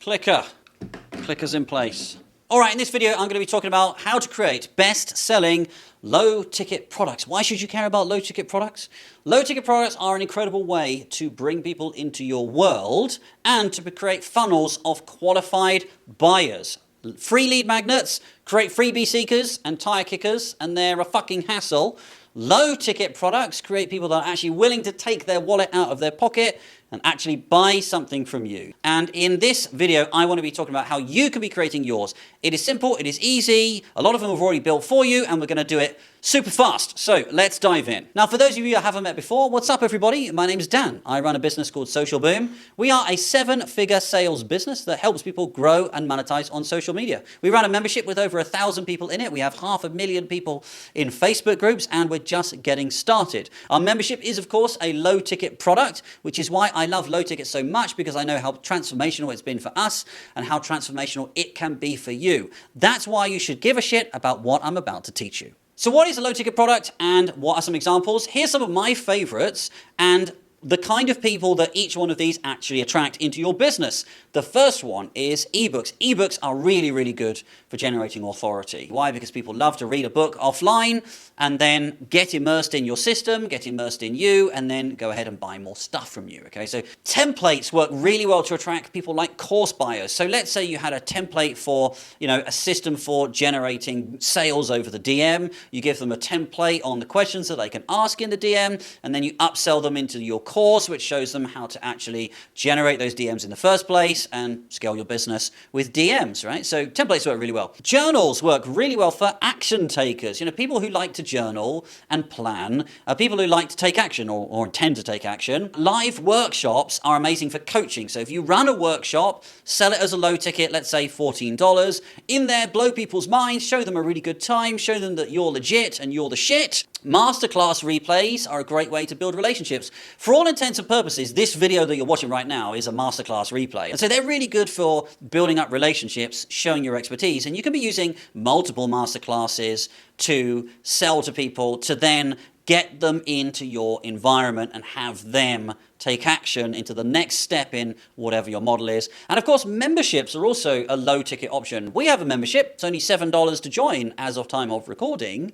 Clicker's in place. All right, in this video, I'm going to be talking about how to create best-selling low-ticket products. Why should you care about low-ticket products? Low-ticket products are an incredible way to bring people into your world and to create funnels of qualified buyers. Free lead magnets create freebie seekers and tire kickers, and they're a fucking hassle. Low-ticket products create people that are actually willing to take their wallet out of their pocket and actually buy something from you. And in this video, I want to be talking about how you can be creating yours. It is simple, it is easy, a lot of them have already built for you, and we're going to do it super fast. So let's dive in. Now, for those of you I haven't met before, what's up everybody? My name's Dan. I run a business called Social Boom. We are a 7-figure sales business that helps people grow and monetize on social media. We run a membership with over 1,000 people in it. We have 500,000 people in Facebook groups, and we're just getting started. Our membership is, of course, a low-ticket product, which is why I love low ticket so much, because I know how transformational it's been for us and how transformational it can be for you. That's why you should give a shit about what I'm about to teach you. So what is a low ticket product and what are some examples? Here's some of my favorites and the kind of people that each one of these actually attract into your business. The first one is ebooks. Ebooks are really, really good for generating authority. Why? Because people love to read a book offline and then get immersed in your system, get immersed in you, and then go ahead and buy more stuff from you, okay? So templates work really well to attract people like course buyers. So let's say you had a template for, a system for generating sales over the DM. You give them a template on the questions that they can ask in the DM, and then you upsell them into your course, which shows them how to actually generate those DMs in the first place and scale your business with DMs, right? So templates work really well. Journals work really well for action takers. People who like to journal and plan, people who like to take action or intend to take action. Live workshops are amazing for coaching. So if you run a workshop, sell it as a low ticket, let's say $14. In there, blow people's minds, show them a really good time, show them that you're legit and you're the shit. Masterclass replays are a great way to build relationships. For all intents and purposes, this video that you're watching right now is a masterclass replay. And so they're really good for building up relationships, showing your expertise. And you can be using multiple masterclasses to sell to people to then get them into your environment and have them take action into the next step in whatever your model is. And of course, memberships are also a low ticket option. We have a membership. It's only $7 to join as of time of recording.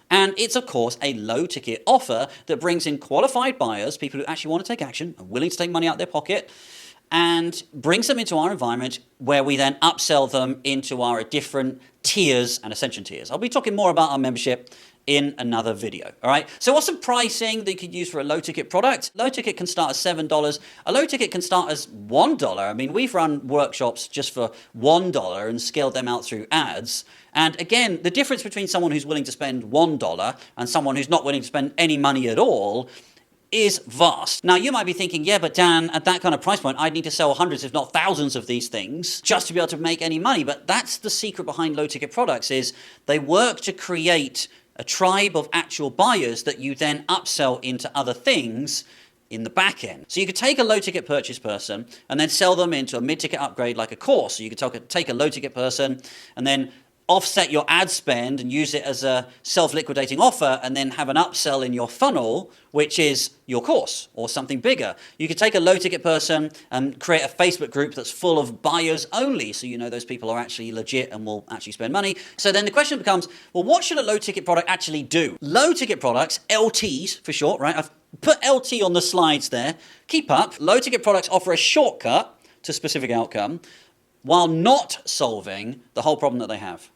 And it's, of course, a low-ticket offer that brings in qualified buyers, people who actually want to take action, are willing to take money out of their pocket, and brings them into our environment where we then upsell them into our different tiers and ascension tiers. I'll be talking more about our membership in another video, all right? So what's some pricing that you could use for a low-ticket product? Low ticket can start at $7. A low ticket can start as $1. I mean, we've run workshops just for $1 and scaled them out through ads. And again, the difference between someone who's willing to spend $1 and someone who's not willing to spend any money at all is vast. Now, you might be thinking, yeah, but Dan, at that kind of price point, I'd need to sell hundreds, if not thousands of these things just to be able to make any money. But that's the secret behind low-ticket products, is they work to create a tribe of actual buyers that you then upsell into other things in the back end. So you could take a low-ticket purchase person and then sell them into a mid-ticket upgrade like a course. So you could take a low-ticket person and then offset your ad spend and use it as a self-liquidating offer and then have an upsell in your funnel, which is your course or something bigger. You could take a low-ticket person and create a Facebook group that's full of buyers only, so you know those people are actually legit and will actually spend money. So then the question becomes, well, what should a low-ticket product actually do? Low-ticket products, LTs for short, right? I've put LT on the slides there. Keep up. Low-ticket products offer a shortcut to specific outcome while not solving the whole problem that they have.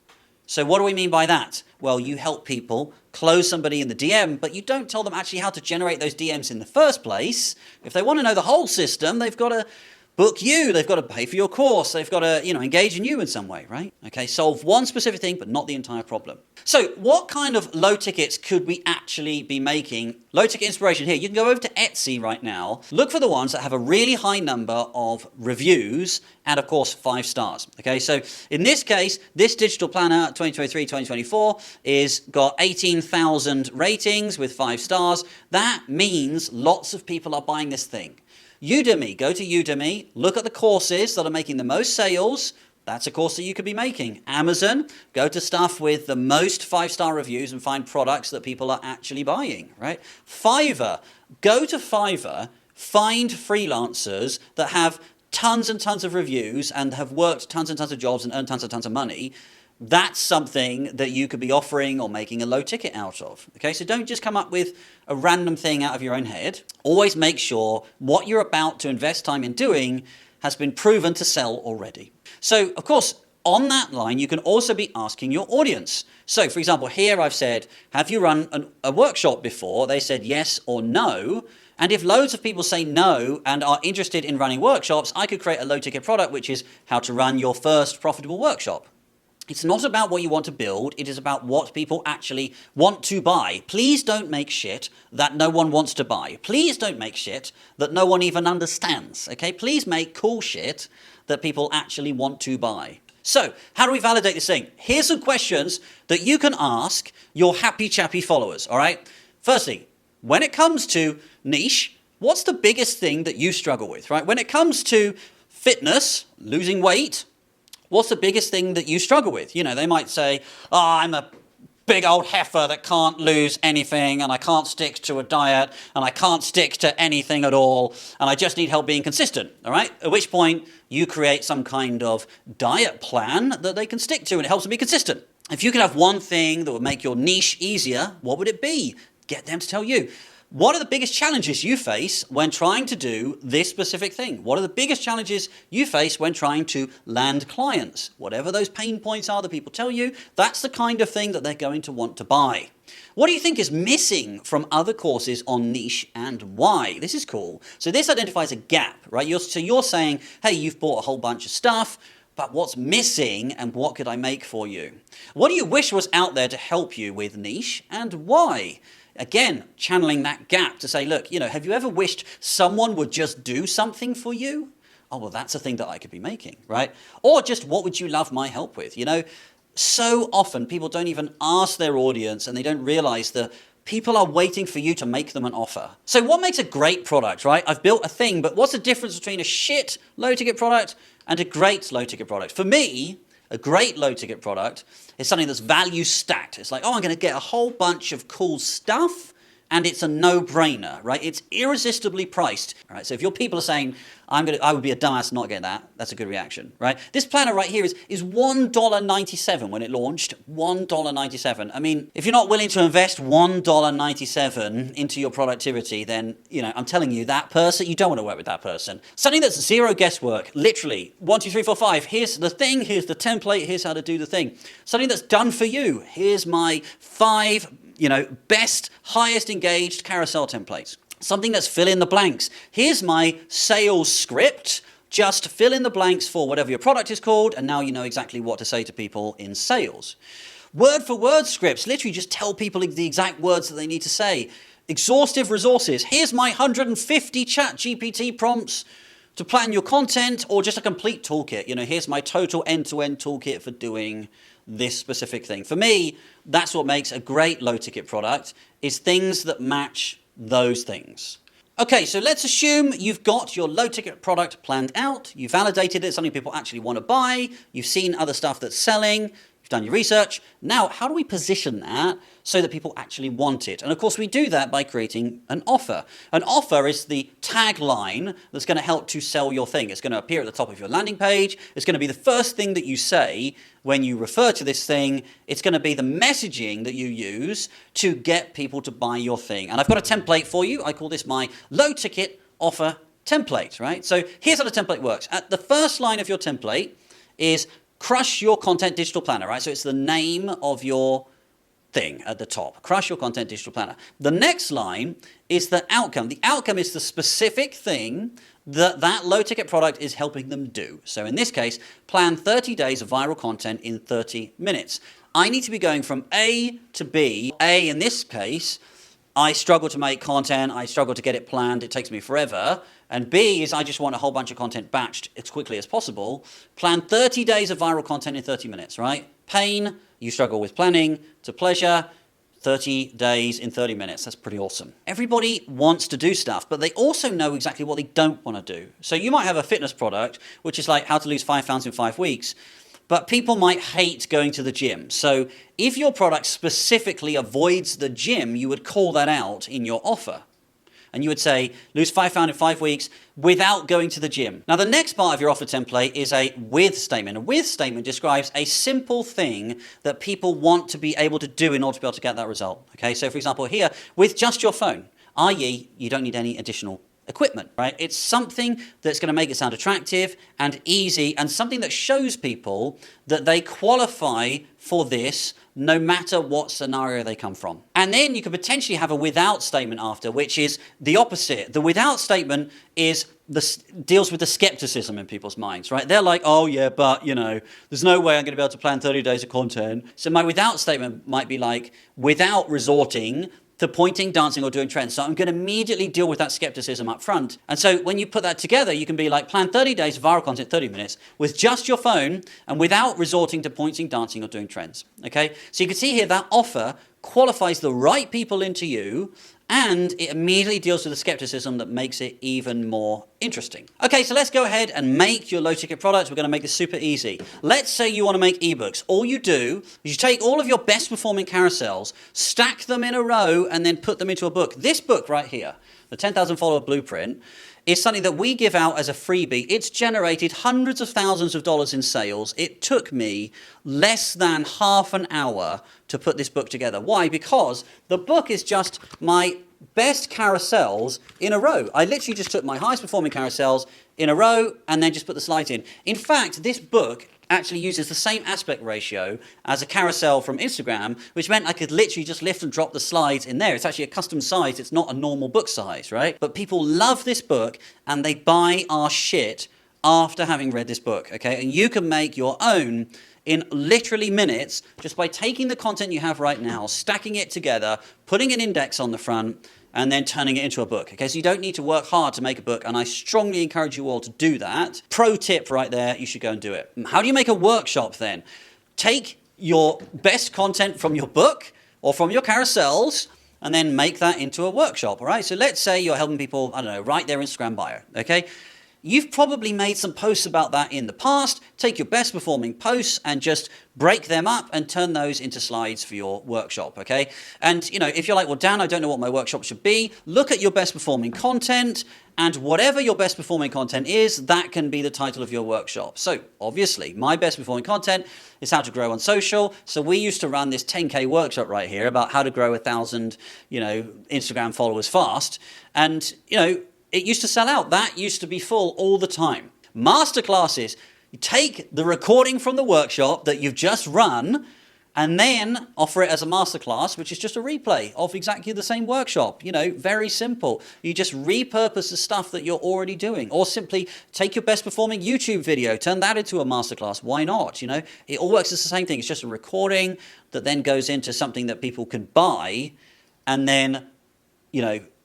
So what do we mean by that? Well, you help people close somebody in the DM, but you don't tell them actually how to generate those DMs in the first place. If they want to know the whole system, they've got to book you, they've got to pay for your course, they've got to, engage in you in some way, right? Okay, solve one specific thing, but not the entire problem. So what kind of low tickets could we actually be making? Low ticket inspiration here. You can go over to Etsy right now, look for the ones that have a really high number of reviews and of course 5 stars. Okay, so in this case, this digital planner 2023-2024 is got 18,000 ratings with 5 stars. That means lots of people are buying this thing. Udemy, go to Udemy, look at the courses that are making the most sales. That's a course that you could be making. Amazon, go to stuff with the most 5-star reviews and find products that people are actually buying, right? Fiverr, go to Fiverr, find freelancers that have tons and tons of reviews and have worked tons and tons of jobs and earned tons and tons of money, that's something that you could be offering or making a low ticket out of. Okay, so don't just come up with a random thing out of your own head. Always make sure what you're about to invest time in doing has been proven to sell already. So, of course, on that line, you can also be asking your audience. So, for example, here I've said, have you run a workshop before? They said yes or no. And if loads of people say no and are interested in running workshops, I could create a low-ticket product, which is how to run your first profitable workshop. It's not about what you want to build, it is about what people actually want to buy. Please don't make shit that no one wants to buy. Please don't make shit that no one even understands, okay? Please make cool shit that people actually want to buy. So, how do we validate this thing? Here's some questions that you can ask your happy chappy followers, all right? Firstly, when it comes to niche, what's the biggest thing that you struggle with, right? When it comes to fitness, losing weight, what's the biggest thing that you struggle with? You know, they might say, oh, I'm a big old heifer that can't lose anything, and I can't stick to a diet, and I can't stick to anything at all, and I just need help being consistent, all right? At which point, you create some kind of diet plan that they can stick to, and it helps them be consistent. If you could have one thing that would make your niche easier, what would it be? Get them to tell you. What are the biggest challenges you face when trying to do this specific thing? What are the biggest challenges you face when trying to land clients? Whatever those pain points are that people tell you, that's the kind of thing that they're going to want to buy. What do you think is missing from other courses on niche and why? This is cool. So this identifies a gap, right? So you're saying, hey, you've bought a whole bunch of stuff, but what's missing and what could I make for you? What do you wish was out there to help you with niche and why? Again, channeling that gap to say, look, you know, have you ever wished someone would just do something for you? Oh, well, that's a thing that I could be making, right? Or just what would you love my help with? You know, so often people don't even ask their audience and they don't realize that people are waiting for you to make them an offer. So what makes a great product, right? I've built a thing, but what's the difference between a shit low-ticket product and a great low-ticket product? For me, a great low-ticket product is something that's value stacked. It's like, oh, I'm going to get a whole bunch of cool stuff, and it's a no-brainer, right? It's irresistibly priced, right? So if your people are saying, I would be a dumbass not get that, that's a good reaction, right? This planner right here is $1.97 when it launched, $1.97. I mean, if you're not willing to invest $1.97 into your productivity, then, you know, I'm telling you, that person, you don't want to work with that person. Something that's zero guesswork, literally, 1, 2, 3, 4, 5, here's the thing, here's the template, here's how to do the thing. Something that's done for you, here's my 5, you know, best, highest engaged carousel templates. Something that's fill in the blanks. Here's my sales script. Just fill in the blanks for whatever your product is called, and now you know exactly what to say to people in sales. Word for word scripts. Literally just tell people the exact words that they need to say. Exhaustive resources. Here's my 150 ChatGPT prompts to plan your content, or just a complete toolkit. You know, here's my total end-to-end toolkit for doing this specific thing. For me, that's what makes a great low-ticket product, is things that match those things. Okay, so let's assume you've got your low-ticket product planned out, you validated it, something people actually want to buy, you've seen other stuff that's selling, you've done your research. Now, how do we position that so that people actually want it? And of course, we do that by creating an offer. An offer is the tagline that's going to help to sell your thing. It's going to appear at the top of your landing page. It's going to be the first thing that you say when you refer to this thing. It's going to be the messaging that you use to get people to buy your thing. And I've got a template for you. I call this my low-ticket offer template, right? So here's how the template works. At the first line of your template is Crush Your Content Digital Planner, right? So it's the name of your thing at the top. Crush Your Content Digital Planner. The next line is the outcome. The outcome is the specific thing that low-ticket product is helping them do. So in this case, plan 30 days of viral content in 30 minutes. I need to be going from A to B. A, in this case, I struggle to make content, I struggle to get it planned, it takes me forever. And B is I just want a whole bunch of content batched as quickly as possible. Plan 30 days of viral content in 30 minutes, right? Pain, you struggle with planning, to pleasure, 30 days in 30 minutes. That's pretty awesome. Everybody wants to do stuff, but they also know exactly what they don't want to do. So you might have a fitness product, which is like how to lose 5 pounds in 5 weeks, but people might hate going to the gym. So if your product specifically avoids the gym, you would call that out in your offer. and you would say, lose 5 pounds in 5 weeks without going to the gym. Now, the next part of your offer template is a with statement. A with statement describes a simple thing that people want to be able to do in order to be able to get that result. Okay, so for example, here, with just your phone, i.e., you don't need any additional equipment, right? It's something that's going to make it sound attractive and easy, and something that shows people that they qualify for this no matter what scenario they come from. And then you could potentially have a without statement after, which is the opposite. The without statement deals with the skepticism in people's minds, right? They're like, oh yeah, but there's no way I'm going to be able to plan 30 days of content. So my without statement might be like, without resorting to pointing, dancing, or doing trends. So I'm going to immediately deal with that skepticism up front. And so when you put that together, you can be like, plan 30 days of viral content, 30 minutes, with just your phone and without resorting to pointing, dancing, or doing trends. Okay? So you can see here that offer qualifies the right people into you, and it immediately deals with the skepticism that makes it even more interesting. Okay, so let's go ahead and make your low-ticket products. We're going to make this super easy. Let's say you want to make ebooks. All you do is you take all of your best-performing carousels, stack them in a row, and then put them into a book. This book right here, the 10,000 Follower Blueprint, is something that we give out as a freebie. It's generated hundreds of thousands of dollars in sales. It took me less than half an hour to put this book together. Why? Because the book is just my best carousels in a row. I literally just took my highest performing carousels in a row and then just put the slides in. In fact, this book actually uses the same aspect ratio as a carousel from Instagram, which meant I could literally just lift and drop the slides in there. It's actually a custom size. It's not a normal book size, right? But people love this book and they buy our shit after having read this book, okay? And you can make your own in literally minutes just by taking the content you have right now, stacking it together, putting an index on the front, and then turning it into a book. Okay, so you don't need to work hard to make a book, and I strongly encourage you all to do that. Pro tip right there, you should go and do it. How do you make a workshop then? Take your best content from your book or from your carousels and then make that into a workshop, all right? So let's say you're helping people, I don't know, write their Instagram bio, okay? You've probably made some posts about that in the past. Take your best performing posts and just break them up and turn those into slides for your workshop, okay? And, if you're like, well, Dan, I don't know what my workshop should be, look at your best performing content, and whatever your best performing content is, that can be the title of your workshop. So, obviously, my best performing content is how to grow on social. So we used to run this 10K workshop right here about how to grow 1,000, Instagram followers fast. And, it used to sell out. That used to be full all the time. Masterclasses, you take the recording from the workshop that you've just run and then offer it as a masterclass, which is just a replay of exactly the same workshop. Very simple. You just repurpose the stuff that you're already doing, or simply take your best performing YouTube video, turn that into a masterclass. Why not? It all works as the same thing. It's just a recording that then goes into something that people can buy and then,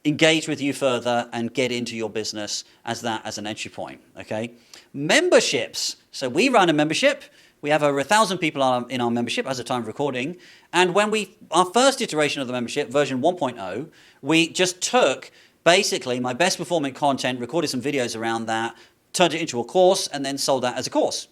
engage with you further and get into your business as an entry point, okay? Memberships. So we run a membership. We have over 1,000 people in our membership as of time of recording. And when our first iteration of the membership, version 1.0, we just took basically my best performing content, recorded some videos around that, turned it into a course, and then sold that as a course.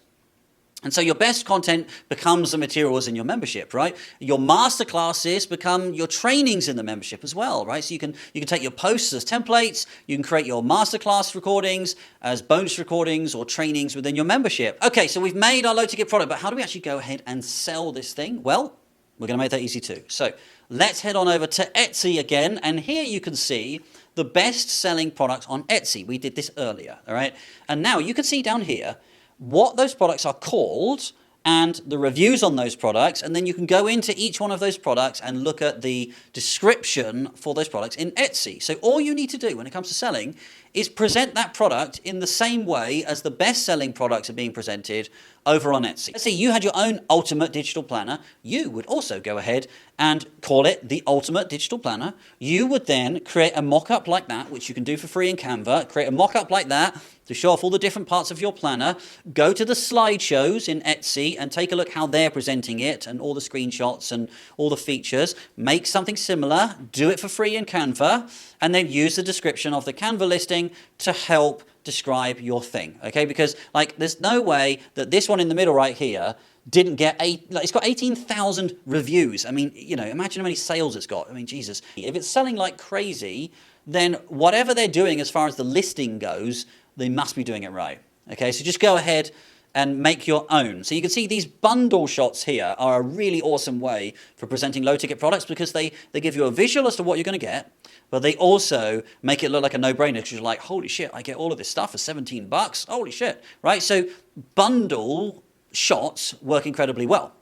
And so your best content becomes the materials in your membership, right? Your masterclasses become your trainings in the membership as well, right? So you can take your posts as templates, you can create your masterclass recordings as bonus recordings or trainings within your membership. Okay, so we've made our low ticket product, but how do we actually go ahead and sell this thing? Well, we're going to make that easy too. So let's head on over to Etsy again, and here you can see the best selling products on Etsy. We did this earlier, all right? And now you can see down here what those products are called and the reviews on those products, and then you can go into each one of those products and look at the description for those products in Etsy. So all you need to do when it comes to selling is present that product in the same way as the best-selling products are being presented over on Etsy. Let's say you had your own Ultimate Digital Planner. You would also go ahead and call it the Ultimate Digital Planner. You would then create a mock-up like that, which you can do for free in Canva. Create a mock-up like that to show off all the different parts of your planner. Go to the slideshows in Etsy and take a look how they're presenting it and all the screenshots and all the features. Make something similar, do it for free in Canva, and then use the description of the Canva listing to help describe your thing, okay? Because there's no way that this one in the middle right here didn't get it's got 18,000 reviews. I mean, imagine how many sales it's got. I mean, Jesus. If it's selling like crazy, then whatever they're doing as far as the listing goes, they must be doing it right. Okay, so just go ahead and make your own. So you can see these bundle shots here are a really awesome way for presenting low ticket products because they give you a visual as to what you're going to get, but they also make it look like a no-brainer because you're like, holy shit, I get all of this stuff for 17 bucks. Holy shit, right? So bundle shots work incredibly well.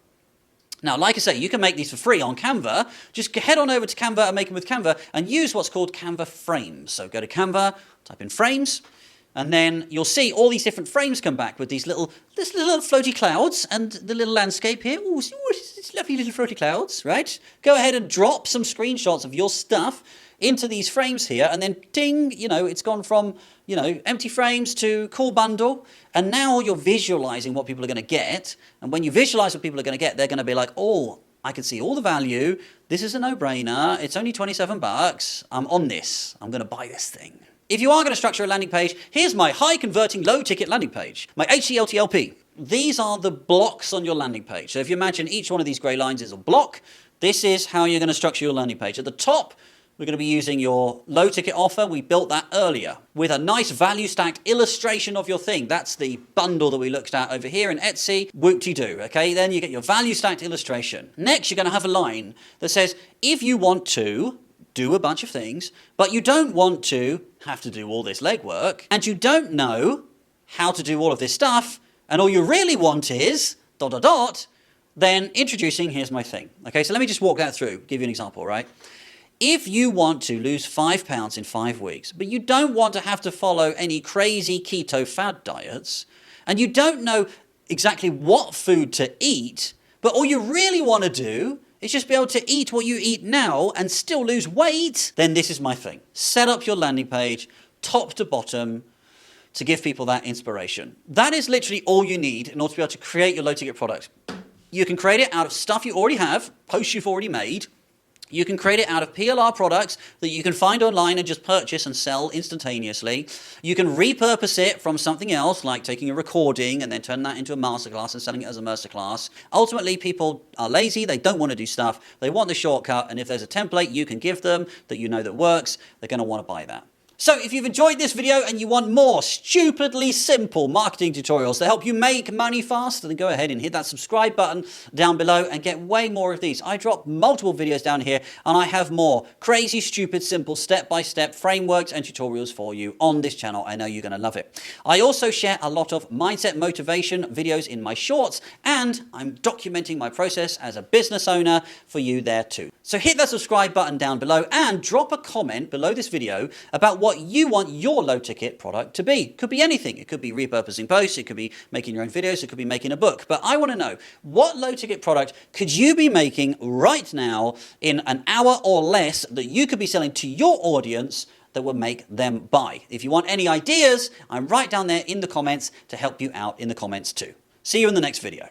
Now, like I say, you can make these for free on Canva. Just head on over to Canva and make them with Canva and use what's called Canva frames. So go to Canva, type in frames, and then you'll see all these different frames come back with these little floaty clouds and the little landscape here. Ooh, it's lovely little floaty clouds, right? Go ahead and drop some screenshots of your stuff into these frames here, and then ding, it's gone from, empty frames to cool bundle, and now you're visualizing what people are going to get, and when you visualize what people are going to get, they're going to be like, oh, I can see all the value, this is a no-brainer, it's only 27 bucks, I'm on this, I'm going to buy this thing. If you are going to structure a landing page, here's my high-converting, low-ticket landing page, my HCLTLP. These are the blocks on your landing page. So if you imagine each one of these gray lines is a block, this is how you're going to structure your landing page. At the top, we're going to be using your low ticket offer. We built that earlier with a nice value stacked illustration of your thing. That's the bundle that we looked at over here in Etsy. Whoop-de-doo, okay? Then you get your value stacked illustration. Next, you're going to have a line that says, if you want to do a bunch of things, but you don't want to have to do all this legwork, and you don't know how to do all of this stuff, and all you really want is ... then introducing, here's my thing. Okay, so let me just walk that through, give you an example, right? If you want to lose 5 pounds in 5 weeks, but you don't want to have to follow any crazy keto fad diets, and you don't know exactly what food to eat, but all you really want to do is just be able to eat what you eat now and still lose weight, then this is my thing. Set up your landing page, top to bottom, to give people that inspiration. That is literally all you need in order to be able to create your low-ticket product. You can create it out of stuff you already have, posts you've already made. You can create it out of PLR products that you can find online and just purchase and sell instantaneously. You can repurpose it from something else, like taking a recording and then turning that into a masterclass and selling it as a masterclass. Ultimately, people are lazy. They don't want to do stuff. They want the shortcut. And if there's a template you can give them that you know that works, they're going to want to buy that. So if you've enjoyed this video and you want more stupidly simple marketing tutorials to help you make money faster, then go ahead and hit that subscribe button down below and get way more of these. I drop multiple videos down here and I have more crazy, stupid, simple, step-by-step frameworks and tutorials for you on this channel. I know you're going to love it. I also share a lot of mindset motivation videos in my shorts, and I'm documenting my process as a business owner for you there too. So hit that subscribe button down below and drop a comment below this video about what you want your low ticket product to be. It could be anything. It could be repurposing posts. It could be making your own videos. It could be making a book. But I want to know, what low ticket product could you be making right now in an hour or less that you could be selling to your audience that will make them buy? If you want any ideas, I'm right down there in the comments to help you out in the comments too. See you in the next video.